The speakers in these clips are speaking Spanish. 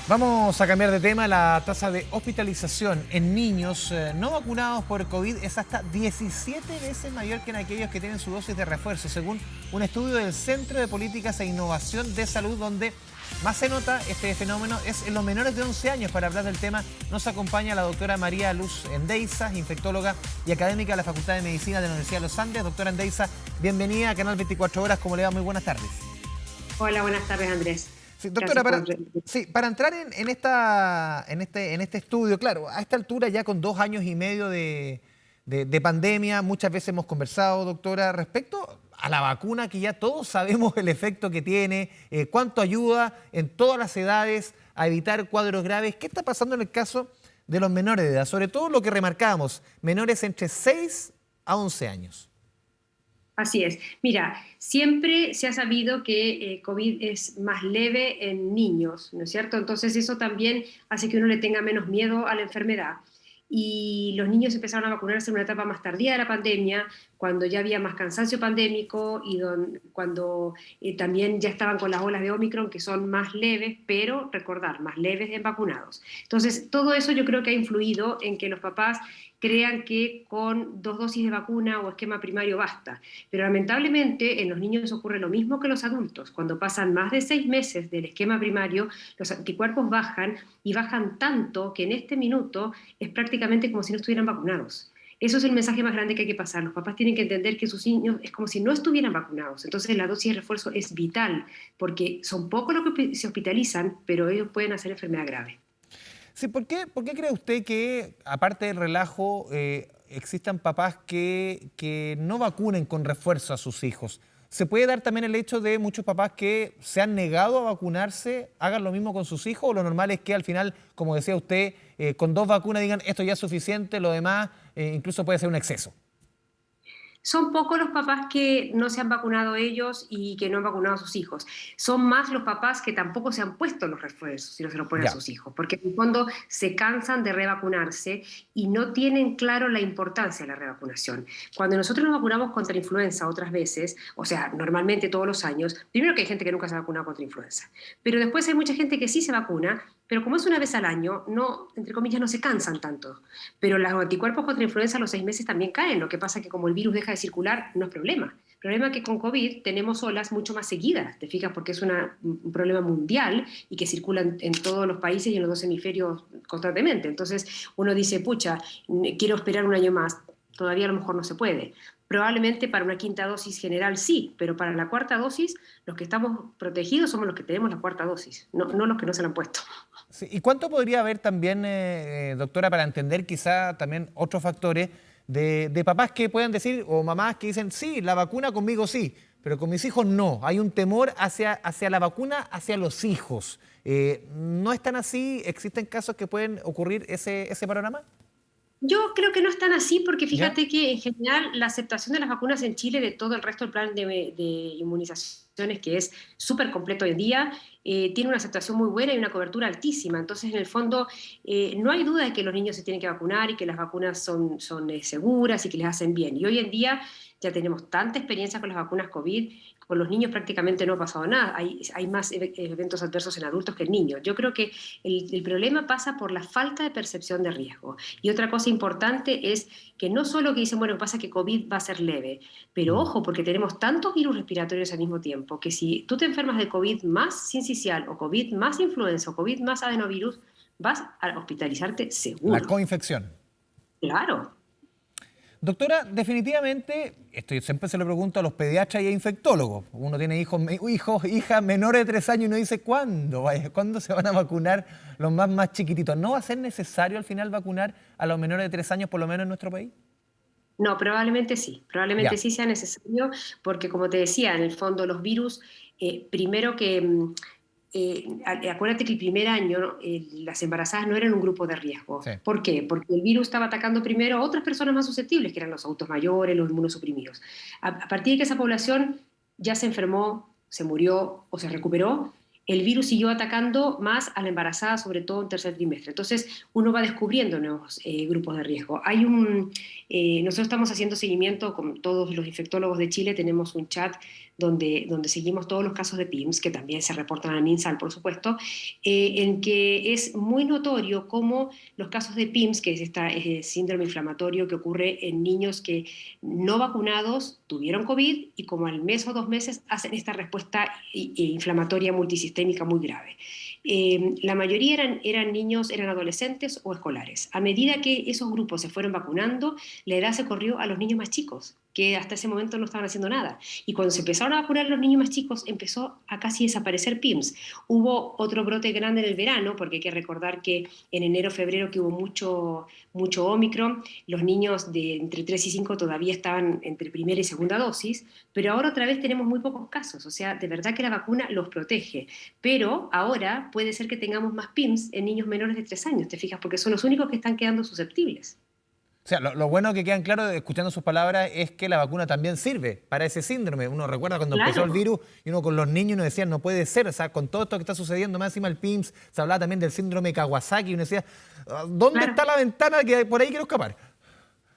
Vamos a cambiar de tema. La tasa de hospitalización en niños no vacunados por COVID es hasta 17 veces mayor que en aquellos que tienen su dosis de refuerzo, según un estudio del Centro de Políticas e Innovación de Salud, donde más se nota este fenómeno es en los menores de 11 años. Para hablar del tema nos acompaña la doctora María Luz Endeiza, infectóloga y académica de la Facultad de Medicina de la Universidad de los Andes. Doctora Endeiza, bienvenida a Canal 24 Horas. ¿Cómo le va? Muy buenas tardes. Hola, buenas tardes, Andrés. Sí, doctora, Gracias por... para entrar en este estudio, claro, a esta altura ya con 2 años y medio de pandemia, muchas veces hemos conversado, doctora, respecto a la vacuna, que ya todos sabemos el efecto que tiene, cuánto ayuda en todas las edades a evitar cuadros graves. ¿Qué está pasando en el caso de los menores de edad? Sobre todo lo que remarcábamos, menores entre 6 a 11 años. Así es. Mira, siempre se ha sabido que COVID es más leve en niños, ¿no es cierto? Entonces eso también hace que uno le tenga menos miedo a la enfermedad. Y los niños empezaron a vacunarse en una etapa más tardía de la pandemia, cuando ya había más cansancio pandémico y cuando también ya estaban con las olas de Omicron, que son más leves, pero recordar, más leves en vacunados. Entonces, todo eso yo creo que ha influido en que los papás crean que con 2 dosis de vacuna o esquema primario basta. Pero lamentablemente en los niños ocurre lo mismo que en los adultos. Cuando pasan más de 6 meses del esquema primario, los anticuerpos bajan y bajan tanto que en este minuto es prácticamente como si no estuvieran vacunados. Eso es el mensaje más grande que hay que pasar. Los papás tienen que entender que sus niños es como si no estuvieran vacunados. Entonces la dosis de refuerzo es vital, porque son pocos los que se hospitalizan, pero ellos pueden hacer enfermedad grave. Sí, ¿por qué cree usted que, aparte del relajo, existan papás que no vacunen con refuerzo a sus hijos? ¿Se puede dar también el hecho de muchos papás que se han negado a vacunarse, hagan lo mismo con sus hijos? ¿O lo normal es que al final, como decía usted, con 2 vacunas digan esto ya es suficiente, lo demás incluso puede ser un exceso? Son pocos los papás que no se han vacunado ellos y que no han vacunado a sus hijos. Son más los papás que tampoco se han puesto los refuerzos y no se los ponen a Ya. sus hijos, porque en el fondo se cansan de revacunarse y no tienen claro la importancia de la revacunación. Cuando nosotros nos vacunamos contra influenza otras veces, o sea, normalmente todos los años, primero que hay gente que nunca se ha vacunado contra influenza, pero después hay mucha gente que sí se vacuna, pero como es una vez al año, no, entre comillas, no se cansan tanto. Pero los anticuerpos contra influenza a los 6 meses también caen. Lo que pasa es que como el virus deja de circular, no es problema. El problema es que con COVID tenemos olas mucho más seguidas, ¿te fijas? Porque es un problema mundial y que circula en todos los países y en los dos hemisferios constantemente. Entonces uno dice, pucha, quiero esperar un año más. Todavía a lo mejor no se puede. Probablemente para una quinta dosis general sí, pero para la cuarta dosis los que estamos protegidos somos los que tenemos la cuarta dosis, no los que no se la han puesto. Sí, ¿y cuánto podría haber también, doctora, para entender quizá también otros factores de papás que puedan decir, o mamás que dicen, sí, la vacuna conmigo sí, pero con mis hijos no? Hay un temor hacia la vacuna, hacia los hijos. ¿No es tan así? ¿Existen casos que pueden ocurrir ese panorama? Yo creo que no es tan así porque ¿Ya? fíjate que en general la aceptación de las vacunas en Chile, de todo el resto del plan de inmunizaciones, que es súper completo hoy en día, tiene una aceptación muy buena y una cobertura altísima. Entonces, en el fondo, no hay duda de que los niños se tienen que vacunar y que las vacunas son seguras y que les hacen bien. Y hoy en día ya tenemos tanta experiencia con las vacunas COVID, con los niños prácticamente no ha pasado nada. Hay más eventos adversos en adultos que en niños. Yo creo que el problema pasa por la falta de percepción de riesgo. Y otra cosa importante es que no solo que dicen, bueno, pasa que COVID va a ser leve, pero Mm. ojo, porque tenemos tantos virus respiratorios al mismo tiempo, que si tú te enfermas de COVID más sincicial, o COVID más influenza, o COVID más adenovirus, vas a hospitalizarte La seguro. coinfección. Claro. Doctora, definitivamente, esto yo siempre se lo pregunto a los pediatras y a infectólogos. Uno tiene hijas menores de 3 años y uno dice, ¿cuándo? Vaya, ¿cuándo se van a vacunar los más chiquititos? ¿No va a ser necesario al final vacunar a los menores de 3 años, por lo menos en nuestro país? No, probablemente Ya. sí sea necesario, porque como te decía, en el fondo los virus, primero que, acuérdate que el primer año, ¿no? Las embarazadas no eran un grupo de riesgo. Sí. ¿Por qué? Porque el virus estaba atacando primero a otras personas más susceptibles, que eran los adultos mayores, los inmunosuprimidos. A partir de que esa población ya se enfermó, se murió o se recuperó, el virus siguió atacando más a la embarazada, sobre todo en tercer trimestre. Entonces, uno va descubriendo nuevos grupos de riesgo. Nosotros estamos haciendo seguimiento con todos los infectólogos de Chile, tenemos un chat donde seguimos todos los casos de PIMS, que también se reportan al MinSal, por supuesto, en que es muy notorio cómo los casos de PIMS, que es este síndrome inflamatorio que ocurre en niños que no vacunados tuvieron COVID y como al mes o 2 meses hacen esta respuesta inflamatoria multisistémica muy grave. La mayoría eran niños, eran adolescentes o escolares. A medida que esos grupos se fueron vacunando, la edad se corrió a los niños más chicos, que hasta ese momento no estaban haciendo nada. Y cuando se empezaron a vacunar a los niños más chicos, empezó a casi desaparecer PIMS. Hubo otro brote grande en el verano, porque hay que recordar que en enero, febrero, que hubo mucho Omicron, los niños de entre 3 y 5 todavía estaban entre primera y segunda dosis, pero ahora otra vez tenemos muy pocos casos. O sea, de verdad que la vacuna los protege. Pero ahora puede ser que tengamos más PIMS en niños menores de 3 años, ¿te fijas? Porque son los únicos que están quedando susceptibles. O sea, lo bueno que quedan claro, escuchando sus palabras, es que la vacuna también sirve para ese síndrome. Uno recuerda cuando empezó el Claro, virus y uno con los niños uno decía, no puede ser, o sea, con todo esto que está sucediendo, más encima el PIMS, se hablaba también del síndrome Kawasaki, y uno decía, ¿dónde claro. está la ventana que por ahí quiero escapar?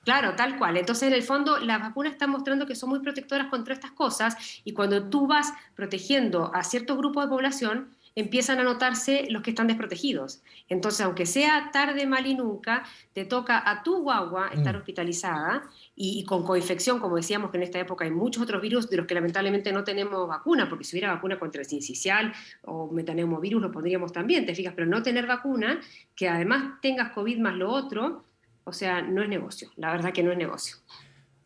Claro, tal cual. Entonces, en el fondo, las vacunas están mostrando que son muy protectoras contra estas cosas y cuando tú vas protegiendo a ciertos grupos de población, empiezan a notarse los que están desprotegidos. Entonces, aunque sea tarde, mal y nunca, te toca a tu guagua estar Mm. hospitalizada y con coinfección, como decíamos que en esta época hay muchos otros virus de los que lamentablemente no tenemos vacuna, porque si hubiera vacuna contra el sincicial o metaneumovirus lo pondríamos también, te fijas, pero no tener vacuna, que además tengas COVID más lo otro, o sea, no es negocio, la verdad que no es negocio.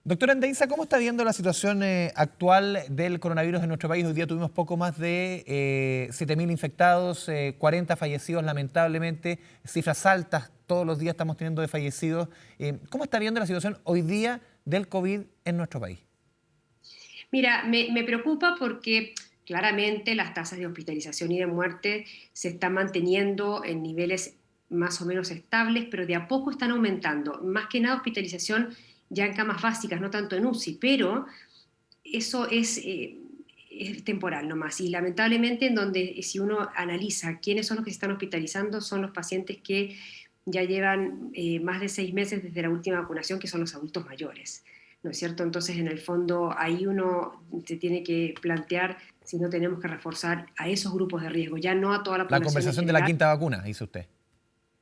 Doctora Andeiza, ¿cómo está viendo la situación actual del coronavirus en nuestro país? Hoy día tuvimos poco más de 7.000 infectados, 40 fallecidos lamentablemente, cifras altas, todos los días estamos teniendo de fallecidos. ¿Cómo está viendo la situación hoy día del COVID en nuestro país? Mira, me preocupa porque claramente las tasas de hospitalización y de muerte se están manteniendo en niveles más o menos estables, pero de a poco están aumentando. Más que nada hospitalización ya en camas básicas, no tanto en UCI, pero eso es temporal nomás. Y lamentablemente en donde si uno analiza quiénes son los que se están hospitalizando, son los pacientes que ya llevan más de 6 meses desde la última vacunación, que son los adultos mayores. ¿No es cierto? Entonces, en el fondo, ahí uno se tiene que plantear si no tenemos que reforzar a esos grupos de riesgo, ya no a toda la La población en conversación de la general. quinta vacuna, dice usted.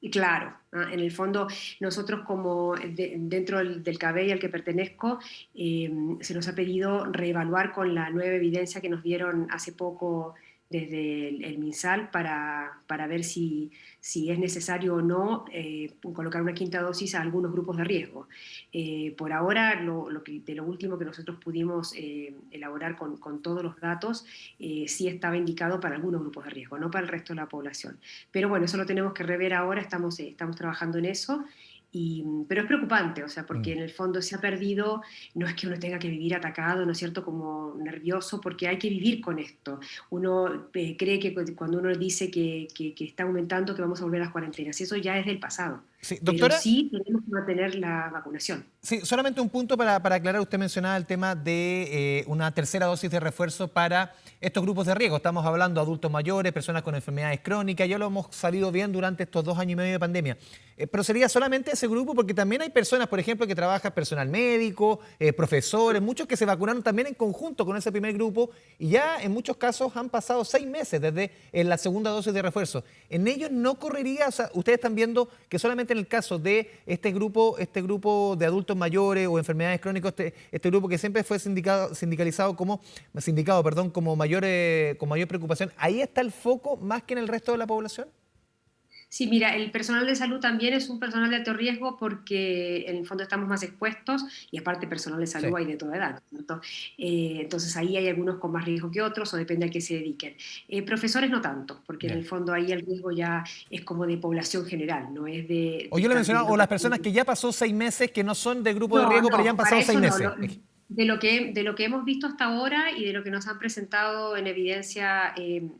Y claro, en el fondo nosotros como dentro del CABEI al que pertenezco, se nos ha pedido reevaluar con la nueva evidencia que nos dieron hace poco desde el MinSal para ver si es necesario o no colocar una quinta dosis a algunos grupos de riesgo. Por ahora, de lo último que nosotros pudimos elaborar con todos los datos, sí estaba indicado para algunos grupos de riesgo, no para el resto de la población. Pero bueno, eso lo tenemos que rever ahora, estamos trabajando en eso. Pero es preocupante, o sea, porque Mm. en el fondo se ha perdido, no es que uno tenga que vivir atacado, ¿no es cierto?, como nervioso, porque hay que vivir con esto. Uno cree que cuando uno dice que está aumentando, que vamos a volver a las cuarentenas, eso ya es del pasado, Sí, pero doctora. sí tenemos que mantener la vacunación. Sí, solamente un punto para aclarar. Usted mencionaba el tema de una tercera dosis de refuerzo para estos grupos de riesgo. Estamos hablando de adultos mayores, personas con enfermedades crónicas, ya lo hemos sabido bien durante estos 2 años y medio de pandemia. Pero sería solamente ese grupo porque también hay personas, por ejemplo, que trabajan personal médico, profesores, muchos que se vacunaron también en conjunto con ese primer grupo y ya en muchos casos han pasado 6 meses desde la segunda dosis de refuerzo. En ellos no correría, o sea, ustedes están viendo que solamente en el caso de este grupo de adultos mayores o enfermedades crónicas, este grupo que siempre fue sindicalizado como con mayor preocupación, ¿ahí está el foco más que en el resto de la población? Sí, mira, el personal de salud también es un personal de alto riesgo porque en el fondo estamos más expuestos y aparte personal de Sí, salud hay de toda edad, ¿cierto? Entonces ahí hay algunos con más riesgo que otros o depende a qué se dediquen. Profesores no tanto, porque en bien. el fondo ahí el riesgo ya es como de población general, no es de O yo le estar mencionaba, viendo o las personas pacientes. que ya pasó 6 meses, que no son de grupo de No, riesgo, pero ya no, han para pasado seis eso no. meses. De lo que hemos visto hasta ahora y de lo que nos han presentado en evidencia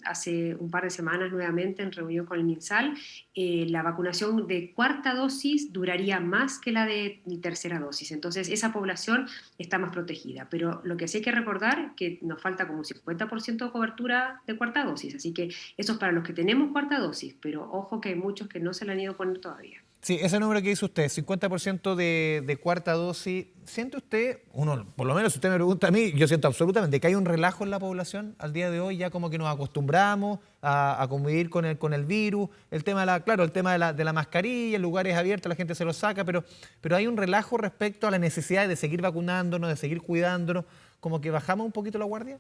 hace un par de semanas nuevamente en reunión con el MinSal, la vacunación de cuarta dosis duraría más que la de tercera dosis. Entonces, esa población está más protegida. Pero lo que sí hay que recordar que nos falta como un 50% de cobertura de cuarta dosis. Así que eso es para los que tenemos cuarta dosis, pero ojo que hay muchos que no se la han ido a poner todavía. Sí, ese número que dice usted, 50% de cuarta dosis, ¿siente usted, uno, por lo menos si usted me pregunta a mí, yo siento absolutamente que hay un relajo en la población al día de hoy, ya como que nos acostumbramos a convivir con el virus, el tema claro, el tema de la mascarilla, en lugares abiertos la gente se lo saca, pero hay un relajo respecto a la necesidad de seguir vacunándonos, de seguir cuidándonos, como que bajamos un poquito la guardia.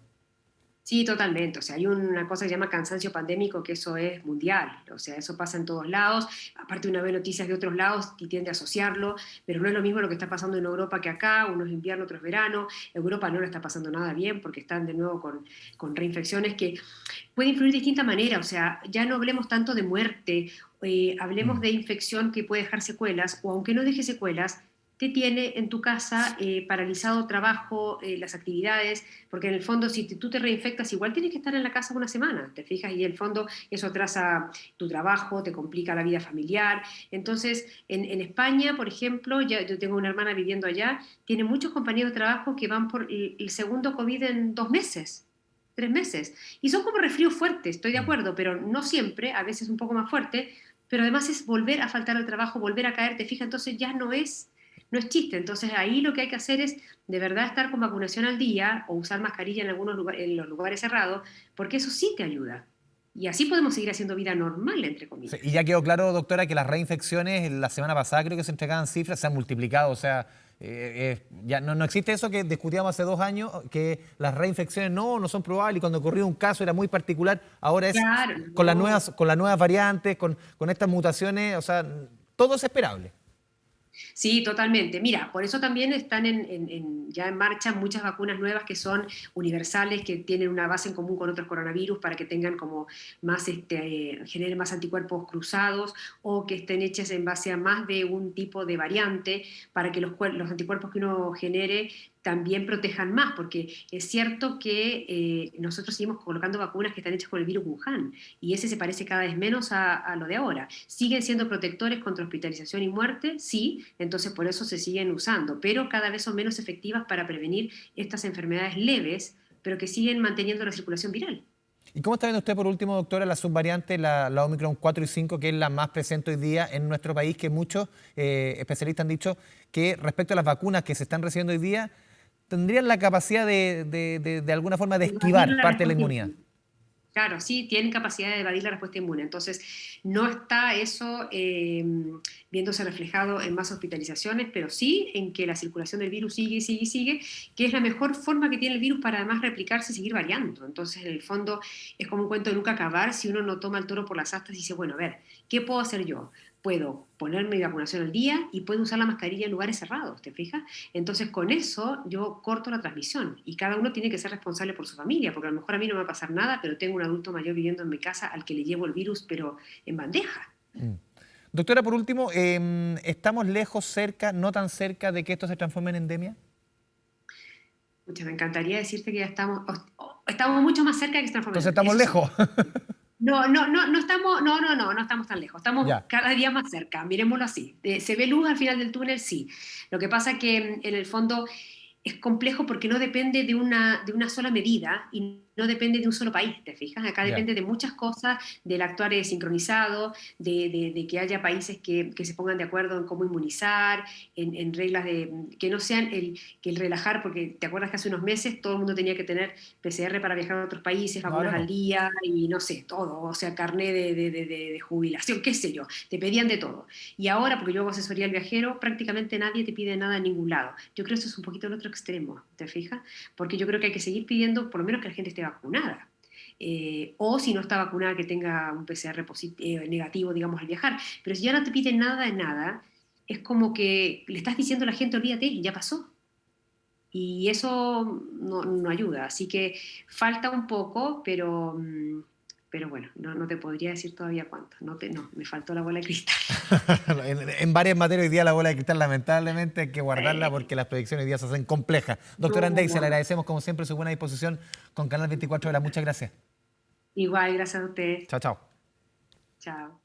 Sí, totalmente. O sea, hay una cosa que se llama cansancio pandémico, que eso es mundial. O sea, eso pasa en todos lados. Aparte uno ve noticias de otros lados y tiende a asociarlo, pero no es lo mismo lo que está pasando en Europa que acá. Uno es invierno, otro es verano. Europa no le está pasando nada bien porque están de nuevo con reinfecciones que pueden influir de distinta manera. O sea, ya no hablemos tanto de muerte, hablemos Mm. de infección que puede dejar secuelas, o aunque no deje secuelas, te tiene en tu casa paralizado trabajo, las actividades, porque en el fondo si tú te reinfectas igual tienes que estar en la casa una semana, ¿te fijas? Y en el fondo eso atrasa tu trabajo, te complica la vida familiar. Entonces, en España, por ejemplo, ya, yo tengo una hermana viviendo allá, tiene muchos compañeros de trabajo que van por el segundo COVID en 2 meses. 3 meses. Y son como resfríos fuertes, estoy de Mm. acuerdo, pero no siempre, a veces un poco más fuerte, pero además es volver a faltar al trabajo, volver a caer, te fijas, entonces ya no es chiste. Entonces ahí lo que hay que hacer es de verdad estar con vacunación al día o usar mascarilla en algunos lugares, en los lugares cerrados, porque eso sí te ayuda. Y así podemos seguir haciendo vida normal, entre Sí, comillas. y ya quedó claro, doctora, que las reinfecciones la semana pasada creo que se entregaban cifras, se han multiplicado, o sea, ya no existe eso que discutíamos hace 2 años, que las reinfecciones no son probables y cuando ocurrió un caso era muy particular, ahora es Claro, no. con las nuevas variantes, con estas mutaciones, o sea, todo es esperable. Sí, totalmente. Mira, por eso también están ya en marcha muchas vacunas nuevas que son universales, que tienen una base en común con otros coronavirus para que tengan como más, generen más anticuerpos cruzados o que estén hechas en base a más de un tipo de variante para que los anticuerpos que uno genere también protejan más, porque es cierto que nosotros seguimos colocando vacunas que están hechas con el virus Wuhan y ese se parece cada vez menos a lo de ahora. ¿Siguen siendo protectores contra hospitalización y muerte? Sí, entonces por eso se siguen usando, pero cada vez son menos efectivas para prevenir estas enfermedades leves, pero que siguen manteniendo la circulación viral. ¿Y cómo está viendo usted, por último, doctora, la subvariante, la Omicron 4 y 5, que es la más presente hoy día en nuestro país, que muchos especialistas han dicho que respecto a las vacunas que se están recibiendo hoy día, tendrían la capacidad de alguna forma de Evadir esquivar la parte de la respuesta inmunidad? inmune. Claro, sí, tienen capacidad de evadir la respuesta inmune. Entonces, no está eso viéndose reflejado en más hospitalizaciones, pero sí en que la circulación del virus sigue, sigue, sigue, que es la mejor forma que tiene el virus para además replicarse y seguir variando. Entonces, en el fondo, es como un cuento de nunca acabar si uno no toma el toro por las astas y dice, bueno, a ver, ¿qué puedo hacer yo? Puedo ponerme mi vacunación al día y puedo usar la mascarilla en lugares cerrados, ¿te fijas? Entonces, con eso yo corto la transmisión y cada uno tiene que ser responsable por su familia, porque a lo mejor a mí no me va a pasar nada, pero tengo un adulto mayor viviendo en mi casa al que le llevo el virus, pero en bandeja. Mm. Doctora, por último, ¿estamos lejos, cerca, no tan cerca de que esto se transforme en endemia? Mucha, me encantaría decirte que ya estamos mucho más cerca de que se transforme en Entonces endemia, estamos eso sí. lejos. No estamos, no estamos tan lejos, estamos Ya. cada día más cerca, miremoslo así. ¿Se ve luz al final del túnel? Sí. Lo que pasa es que en el fondo es complejo porque no depende de una sola medida y no depende de un solo país, ¿te fijas? Acá Ya. depende de muchas cosas, del actuar sincronizado, de que haya países que se pongan de acuerdo en cómo inmunizar, en reglas que no sean que el relajar, porque te acuerdas que hace unos meses todo el mundo tenía que tener PCR para viajar a otros países, No, ahora vacunas al no. día y no sé, todo, o sea, carné de jubilación, qué sé yo, te pedían de todo. Y ahora, porque yo hago asesoría al viajero, prácticamente nadie te pide nada en ningún lado. Yo creo que eso es un poquito el otro extremo, ¿te fijas? Porque yo creo que hay que seguir pidiendo por lo menos que la gente esté vacunada. O si no está vacunada, que tenga un PCR negativo, digamos, al viajar. Pero si ya no te piden nada de nada, es como que le estás diciendo a la gente, olvídate, ya pasó. Y eso no ayuda. Así que falta un poco, pero pero bueno, no te podría decir todavía cuánto. No, me faltó la bola de cristal. En varias materias hoy día la bola de cristal lamentablemente hay que guardarla Eh, porque las predicciones hoy día se hacen complejas. Doctora no, Andey, se le no. agradecemos como siempre su buena disposición con Canal 24 Horas. Muchas gracias. Igual, gracias a ustedes. Chao, chao. Chao.